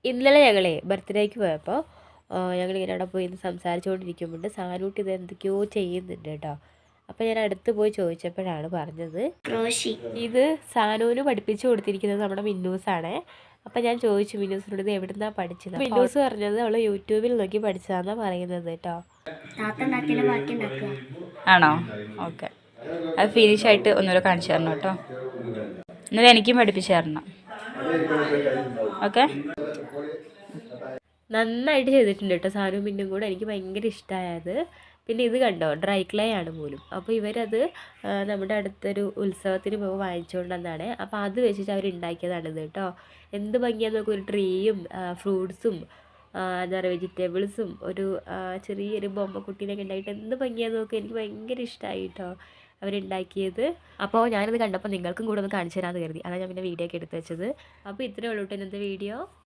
ഇന്നലെ ഞങ്ങളെ ബർത്ത്ഡേക്ക് പോയപ്പോൾ ഞങ്ങളിങ്ങനെ അവിടെ പോയി സംസാരിച്ചുകൊണ്ടിരിക്കുമ്പോൾ സാനൂട്ടി ഇത് എന്തൊക്കെയോ ചെയ്യുന്നുണ്ട് കേട്ടോ. അപ്പോൾ ഞാൻ അടുത്ത് പോയി ചോദിച്ചപ്പോഴാണ് പറഞ്ഞത് ഇത് സാനൂന് പഠിപ്പിച്ചു കൊടുത്തിരിക്കുന്നത് നമ്മുടെ മിന്നൂസാണ്. അപ്പം ഞാൻ ചോദിച്ചു മിന്നൂസിനോട് ഇത് എവിടുന്നാണ് പഠിച്ചത്. മിന്നൂസ് പറഞ്ഞത് അവൾ യൂട്യൂബിൽ നോക്കി പഠിച്ചതാണെന്നാണ് പറയുന്നത് കേട്ടോ. ആണോ? ഓക്കെ, അത് ഫിനിഷായിട്ട് ഒന്നുകൂടെ കാണിച്ചു തരണം കേട്ടോ. എന്നിട്ട് എനിക്കും പഠിപ്പിച്ചു തരണം. ഓക്കെ, നന്നായിട്ട് ചെയ്തിട്ടുണ്ട് കേട്ടോ സാനും മിന്നും കൂടെ. എനിക്ക് ഭയങ്കര ഇഷ്ടമായത്. പിന്നെ ഇത് കണ്ടോ, ഡ്രൈ ക്ലേ ആണ് പോലും. അപ്പോൾ ഇവരത് നമ്മുടെ അടുത്തൊരു ഉത്സവത്തിന് പോകുമ്പോൾ വാങ്ങിച്ചുകൊണ്ട് വന്നതാണ്. അപ്പോൾ അത് വെച്ചിട്ട് അവർ ഉണ്ടാക്കിയതാണിത് കേട്ടോ. എന്ത് ഭംഗിയാന്ന് നോക്കുക, ഒരു ട്രീയും ഫ്രൂട്ട്സും എന്താ പറയുക വെജിറ്റബിൾസും ഒരു ചെറിയൊരു ബൊമ്മക്കുട്ടീനൊക്കെ ഉണ്ടായിട്ട് എന്ത് ഭംഗിയാന്ന് നോക്കുക. എനിക്ക് ഭയങ്കര ഇഷ്ടമായി കേട്ടോ അവരുണ്ടാക്കിയത്. അപ്പോൾ ഞാനിത് കണ്ടപ്പോൾ നിങ്ങൾക്കും കൂടെ ഒന്ന് കാണിച്ചു തരാമെന്ന് കരുതി. അതാണ് ഞാൻ പിന്നെ വീഡിയോ ഒക്കെ എടുത്ത് വെച്ചത്. അപ്പോൾ ഇത്രയേ ഉള്ളൂ കേട്ടോ ഇന്നത്തെ വീഡിയോ.